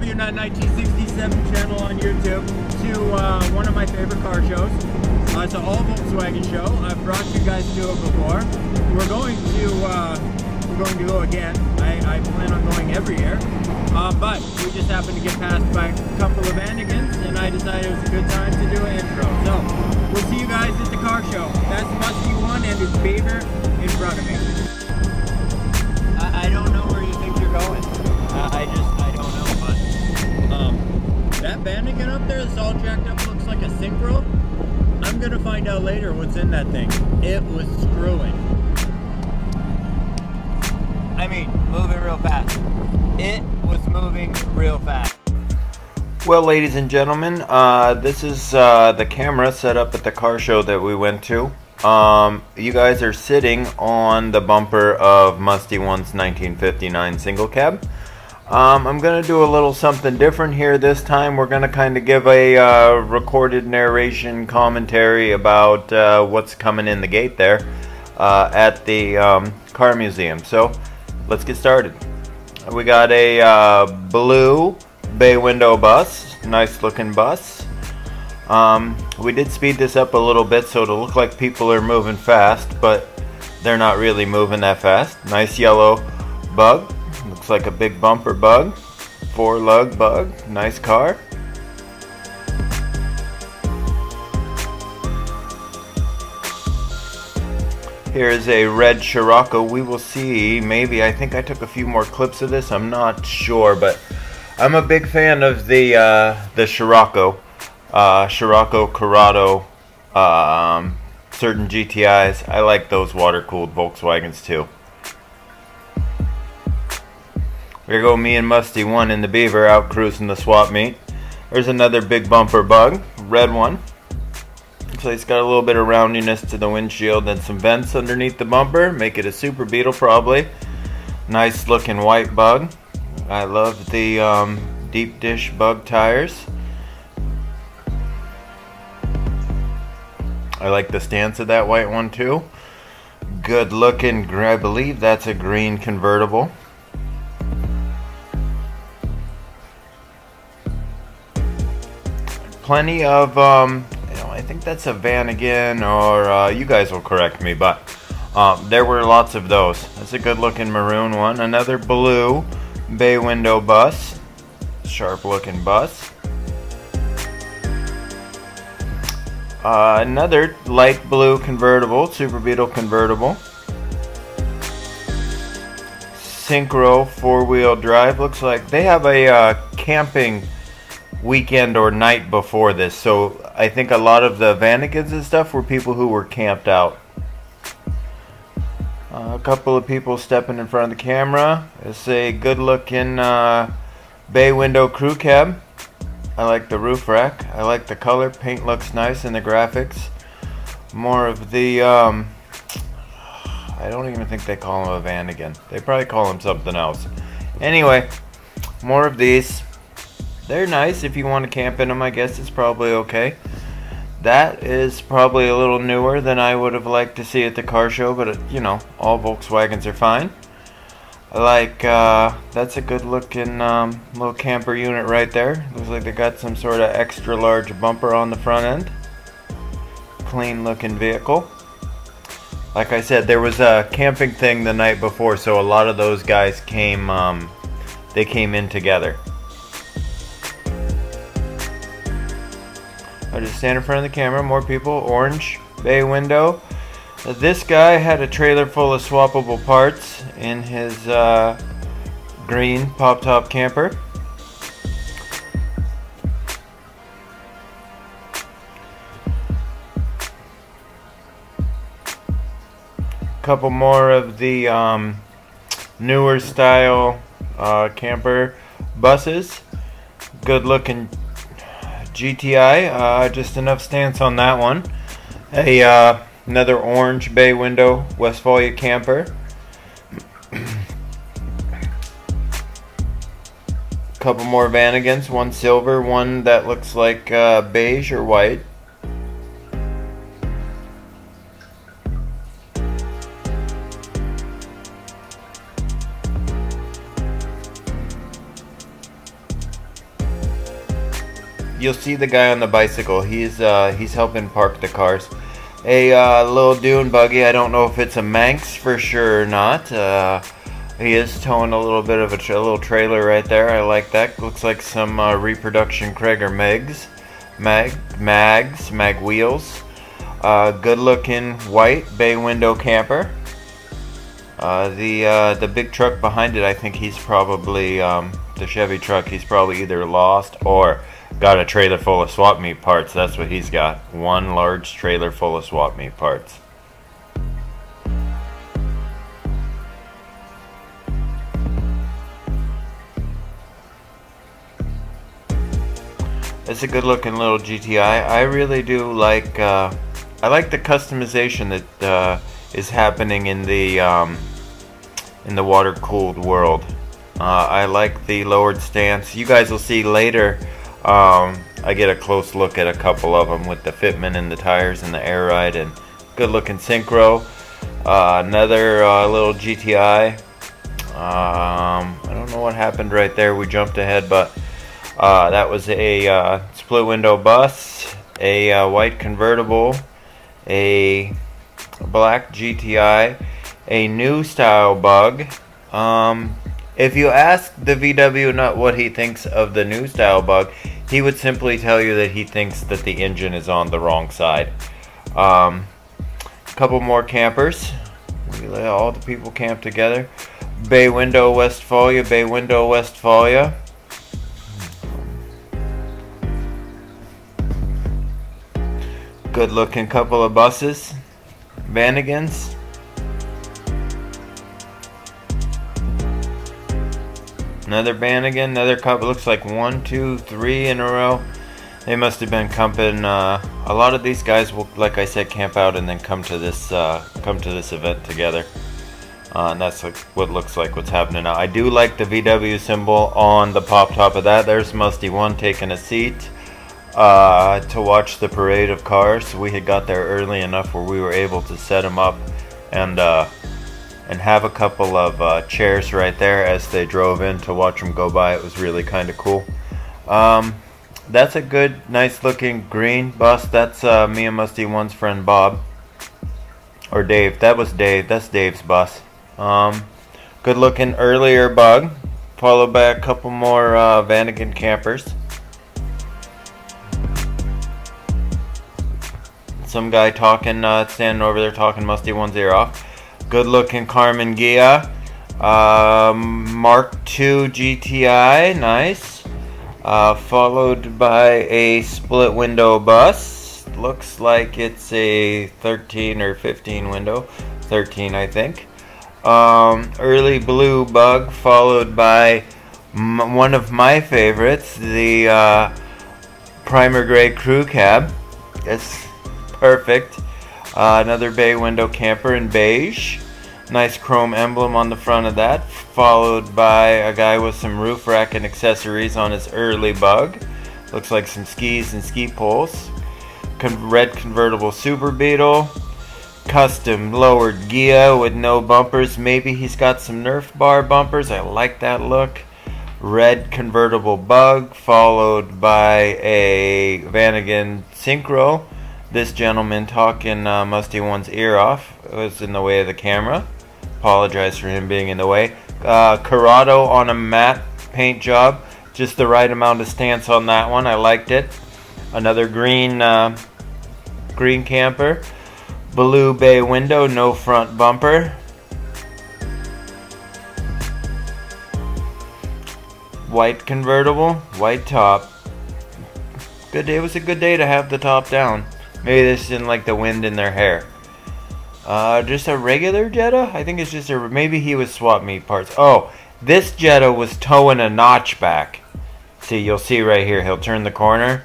vwnut 1967 channel on YouTube to one of my favorite car shows. It's an all Volkswagen show. I've brought you guys to it before. We're going to go again. I plan on going every year, but we just happened to get passed by a couple of Vanagons, and I decided it was a good time to do an intro. So we'll see you guys at the car show. That's MUSTIE1 and his beaver in front of me. I don't know where you think you're going. I don't know, but that Vanagon up there that's all jacked up looks like a synchro. I'm gonna find out later what's in that thing. It was screwing. I mean, moving real fast. It was moving real fast. Well, ladies and gentlemen, this is the camera set up at the car show that we went to. You guys are sitting on the bumper of MUSTIE1's 1959 single cab. I'm going to do a little something different here this time. We're going to kind of give a recorded narration commentary about what's coming in the gate there at the car museum. So let's get started. We got a blue bay window bus, nice looking bus. We did speed this up a little bit so it'll look like people are moving fast, but they're not really moving that fast. Nice yellow bug. Looks like a big bumper bug, 4-lug bug, nice car. Here's a red Scirocco. We will see, maybe, I think I took a few more clips of this, I'm not sure, but I'm a big fan of the Scirocco, Scirocco, Corrado, certain GTIs. I like those water-cooled Volkswagens too. Here go me and MUSTIE1 in the Beaver out cruising the swap meet. There's another big bumper bug, red one. So it's got a little bit of roundiness to the windshield and some vents underneath the bumper. Make it a Super Beetle probably. Nice looking white bug. I love the deep dish bug tires. I like the stance of that white one too. Good looking, I believe that's a green convertible. Plenty of, I think that's a Vanagon, or you guys will correct me, but there were lots of those. That's a good looking maroon one. Another blue bay window bus, sharp looking bus. Another light blue convertible, Super Beetle convertible. Synchro 4-wheel drive. Looks like they have a camping weekend or night before this, so I think a lot of the Vanagons and stuff were people who were camped out. A couple of people stepping in front of the camera. It's a good looking bay window crew cab. I like the roof rack. I like the color. Paint looks nice and the graphics. More of the I don't even think they call them a Vanagon. They probably call them something else. Anyway, more of these. They're nice if you want to camp in them. I guess it's probably okay. That is probably a little newer than I would have liked to see at the car show, but you know, all Volkswagens are fine. I like that's a good looking little camper unit right there. Looks like they got some sort of extra large bumper on the front end. Clean looking vehicle. Like I said, there was a camping thing the night before, so a lot of those guys came they came in together. I'll just stand in front of the camera. More people. Orange bay window. This guy had a trailer full of swappable parts in his green pop-top camper. Couple more of the newer style camper buses. Good looking GTI, just enough stance on that one. Another orange bay window Westphalia camper. Couple more Vanagons, one silver, one that looks like beige or white. You'll see the guy on the bicycle. He's helping park the cars. A little dune buggy. I don't know if it's a Manx for sure or not. He is towing a little bit of a little trailer right there. I like that. Looks like some reproduction Craig or Megs, mag wheels. Good looking white bay window camper. The big truck behind it, I think he's probably the Chevy truck. He's probably either lost or got a trailer full of swap meet parts. That's what he's got. One large trailer full of swap meet parts. It's a good looking little GTI. I really do like I like the customization that is happening in the water cooled world. I like the lowered stance. You guys will see later. I get a close look at a couple of them with the fitment and the tires and the air ride, and good looking synchro. Another little GTI. I don't know what happened right there. We jumped ahead, but that was a split window bus, a white convertible, a black GTI, a new style bug. If you ask the vwnut what he thinks of the new style bug, he would simply tell you that he thinks that the engine is on the wrong side. Couple more campers. We let all the people camp together. Bay window Westphalia, bay window Westphalia. Good looking couple of buses. Vanagons. Another Vanagon, another couple. Looks like 1, 2, 3 in a row. They must have been camping. A lot of these guys will, like I said, camp out and then come to this event together. And that's like what looks like what's happening now. I do like the VW symbol on the pop top of that. There's MUSTIE1 taking a seat to watch the parade of cars. We had got there early enough where we were able to set them up and have a couple of chairs right there as they drove in to watch them go by. It was really kind of cool. That's a good, nice looking green bus. That's me and MUSTIE1's friend Bob. Or Dave. That was Dave. That's Dave's bus. Good looking earlier bug. Followed by a couple more Vanagon campers. Some guy talking, standing over there talking MUSTIE1's ear off. Good looking Carmen Gia. Mark II GTI. Nice. Followed by a split window bus. Looks like it's a 13 or 15 window. 13, I think. Early blue bug, followed by one of my favorites, the primer gray crew cab. It's perfect. Another bay window camper in beige. Nice chrome emblem on the front of that, followed by a guy with some roof rack and accessories on his early bug. Looks like some skis and ski poles. Red convertible Super Beetle. Custom lowered Gia with no bumpers. Maybe he's got some Nerf bar bumpers. I like that look. Red convertible bug, followed by a Vanagon Synchro. This gentleman talking MUSTIE1's ear off. It was in the way of the camera. Apologize for him being in the way. Corrado on a matte paint job. Just the right amount of stance on that one. I liked it. Another green camper. Blue bay window, no front bumper. White convertible, white top. Good day. It was a good day to have the top down. Maybe this didn't like the wind in their hair. Just a regular Jetta? I think it's just a... Maybe he was swap meet parts. Oh, this Jetta was towing a notch back. See, you'll see right here. He'll turn the corner,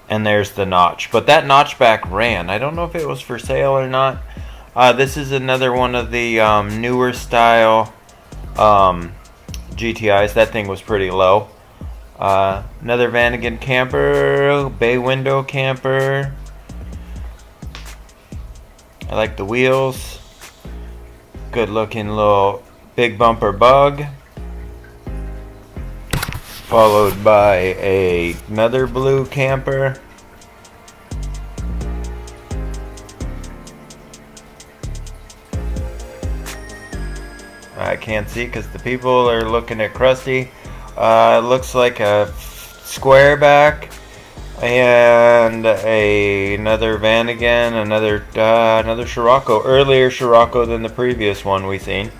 and there's the notch. But that notchback ran. I don't know if it was for sale or not. This is another one of the newer style GTIs. That thing was pretty low. Another Vanagon camper, bay window camper. I like the wheels. Good looking little big bumper bug. Followed by another blue camper. I can't see because the people are looking at Krusty. It looks like a square back and another Vanagon, another Scirocco, earlier Scirocco than the previous one we seen.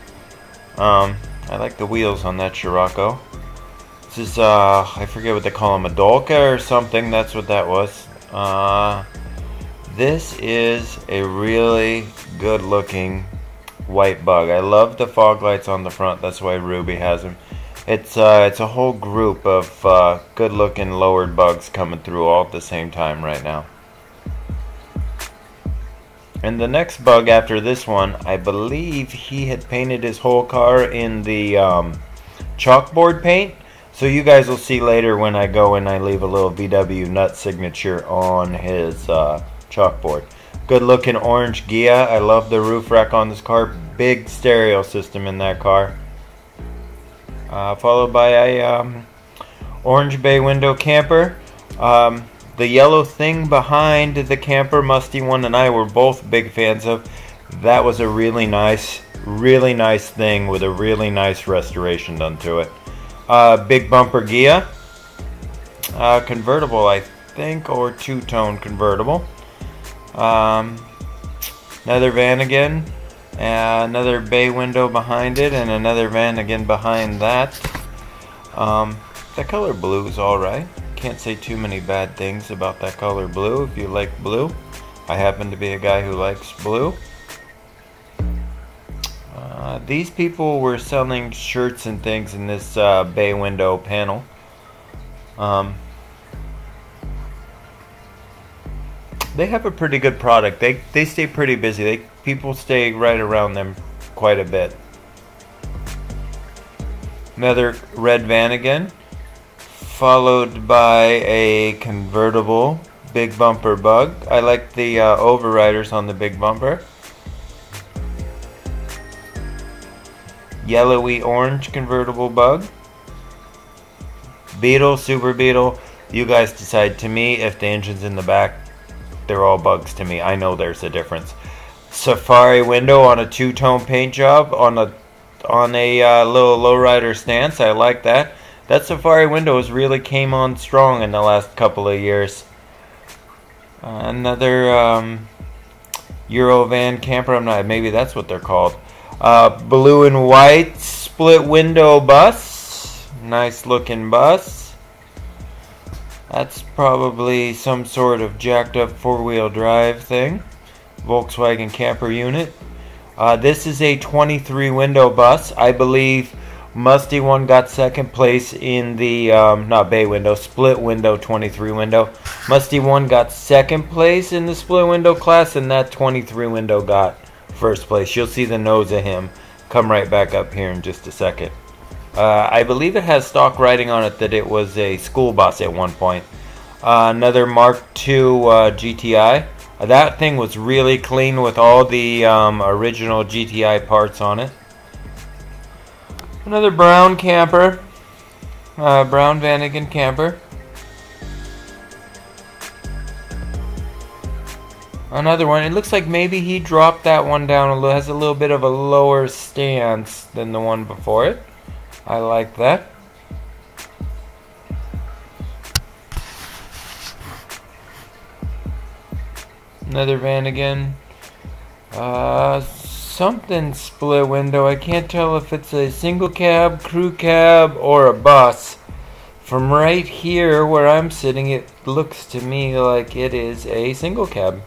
I like the wheels on that Scirocco. This is I forget what they call them, a Dolca or something. That's what that was. This is a really good looking white bug. I love the fog lights on the front. That's why Ruby has them. It's a whole group of good looking lowered bugs coming through all at the same time right now. And the next bug after this one, I believe he had painted his whole car in the chalkboard paint. So you guys will see later when I go and I leave a little vwnut signature on his chalkboard. Good looking orange Gia. I love the roof rack on this car. Big stereo system in that car. Followed by a orange bay window camper. The yellow thing behind the camper, MUSTIE1 and I were both big fans of. That was a really nice thing with a really nice restoration done to it. Big bumper Gia. Convertible, I think, or two-tone convertible. Another Vanagon. Another bay window behind it, and another Vanagon behind that. The color blue is alright. Can't say too many bad things about that color blue if you like blue. I happen to be a guy who likes blue. These people were selling shirts and things in this bay window panel. They have a pretty good product. They stay pretty busy. People stay right around them quite a bit. Another red Vanagon, followed by a convertible big bumper bug. I like the overriders on the big bumper. Yellowy orange convertible bug. Beetle, Super Beetle. You guys decide. To me, if the engine's in the back, they're all bugs to me. I know there's a difference. Safari window on a two-tone paint job on a little lowrider stance. I like that. That Safari windows really came on strong in the last couple of years. Another Eurovan camper. Maybe that's what they're called. Blue and white split window bus. Nice looking bus. That's probably some sort of jacked up four-wheel drive thing. Volkswagen camper unit. This is a 23 window bus. I believe MUSTIE1 got second place in the not bay window, split window 23 window. MUSTIE1 got second place in the split window class, and that 23 window got first place. You'll see the nose of him come right back up here in just a second. I believe it has stock writing on it that it was a school bus at one point. Another Mark II GTI. That thing was really clean with all the original GTI parts on it. Another brown camper. Brown Vanagon camper. Another one. It looks like maybe he dropped that one down a little. Has a little bit of a lower stance than the one before it. I like that. Another van again. Something split window. I can't tell if it's a single cab, crew cab, or a bus. From right here where I'm sitting, it looks to me like it is a single cab.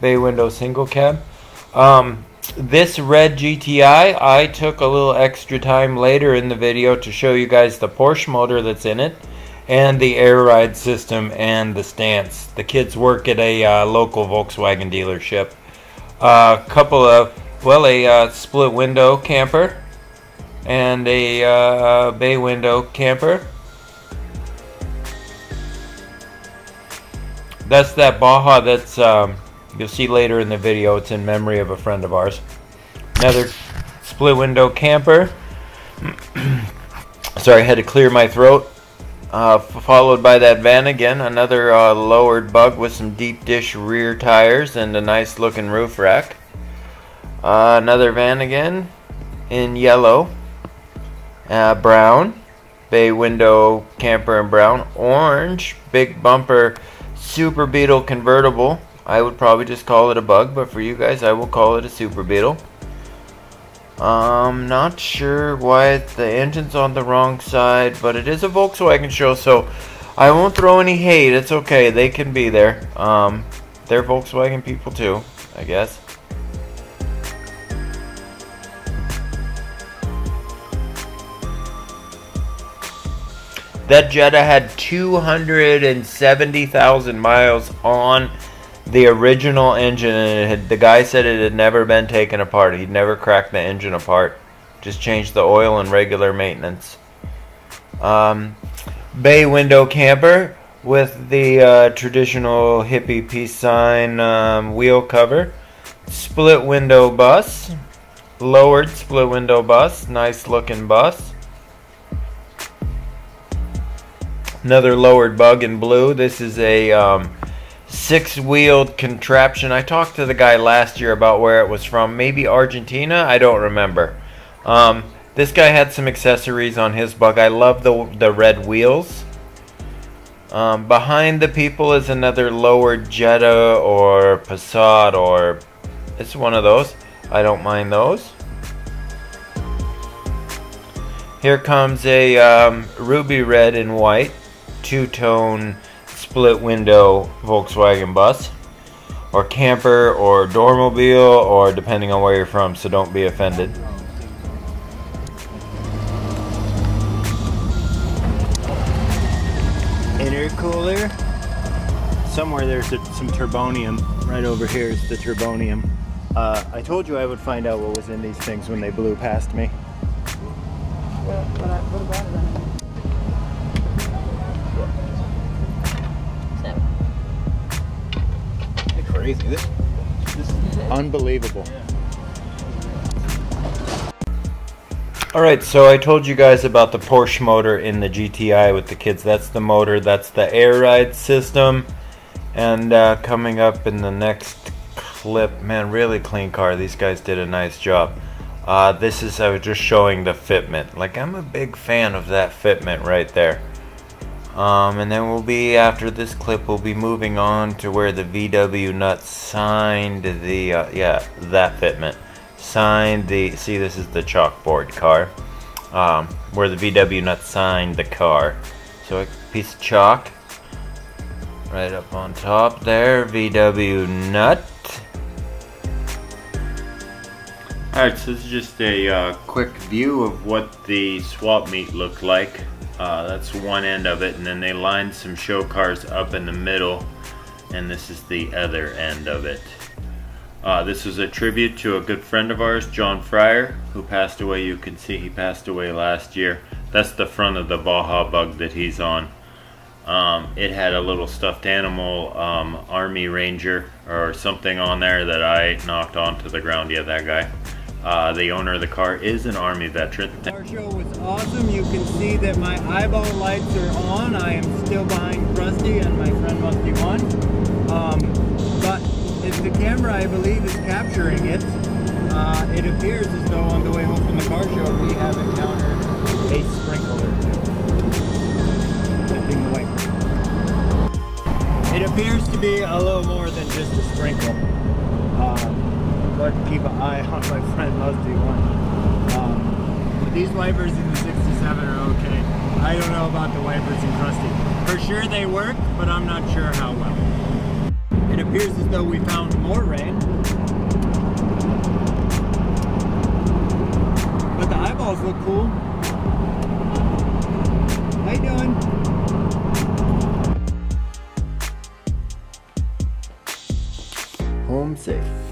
Bay window single cab. This red GTI, I took a little extra time later in the video to show you guys the Porsche motor that's in it, and the air ride system and the stance. The kids work at a local Volkswagen dealership. A split window camper and a bay window camper. That's that Baja that's you'll see later in the video. It's in memory of a friend of ours. Another split window camper. Sorry, I had to clear my throat. Followed by that van again. Another lowered bug with some deep dish rear tires and a nice looking roof rack. Another van again in yellow. Brown. Bay window camper in brown. Orange. Big bumper Super Beetle convertible. I would probably just call it a bug, but for you guys I will call it a Super Beetle. Not sure why the engine's on the wrong side, but it is a Volkswagen show, so I won't throw any hate. It's okay, they can be there. They're Volkswagen people too, I guess. That Jetta had 270,000 miles on the original engine, and the guy said it had never been taken apart. He'd never cracked the engine apart. Just changed the oil and regular maintenance. Bay window camper with the traditional hippie peace sign wheel cover. Split window bus. Lowered split window bus. Nice looking bus. Another lowered bug in blue. This is a six-wheeled contraption. I talked to the guy last year about where it was from. Maybe Argentina? I don't remember. This guy had some accessories on his bug. I love the red wheels. Behind the people is another lowered Jetta or Passat, or it's one of those. I don't mind those. Here comes a ruby red and white two-tone split window Volkswagen bus or camper or dormobile, or depending on where you're from, so don't be offended. Intercooler. Somewhere there's some turbonium. Right over here is the turbonium. I told you I would find out what was in these things when they blew past me. What about it then? Crazy. This is unbelievable. Alright, so I told you guys about the Porsche motor in the GTI with the kids. That's the motor, that's the air ride system. And coming up in the next clip, man, really clean car. These guys did a nice job. I was just showing the fitment. Like, I'm a big fan of that fitment right there. And then after this clip, we'll be moving on to where the vwnut signed the, that fitment. Signed the, see, this is the chalkboard car. Where the vwnut signed the car. So a piece of chalk. Right up on top there, vwnut. Alright, so this is just a quick view of what the swap meet looked like. That's one end of it, and then they lined some show cars up in the middle, and this is the other end of it. This was a tribute to a good friend of ours, John Fryer, who passed away. You can see he passed away last year. That's the front of the Baja bug that he's on. It had a little stuffed animal, Army Ranger or something on there that I knocked onto the ground. Yeah, that guy. The owner of the car is an Army veteran. The car show was awesome. You can see that my eyeball lights are on. I am still behind Krusty and my friend MUSTIE1. But if the camera, I believe, is capturing it, it appears as though on the way home from the car show we have encountered a sprinkler. Lifting the wiper. It appears to be a little more than just a sprinkle. But keep an eye on my friend MUSTIE1. But these wipers in the 67 are okay. I don't know about the wipers in Krusty. For sure they work, but I'm not sure how well. It appears as though we found more rain. But the eyeballs look cool. How you doing? Home safe.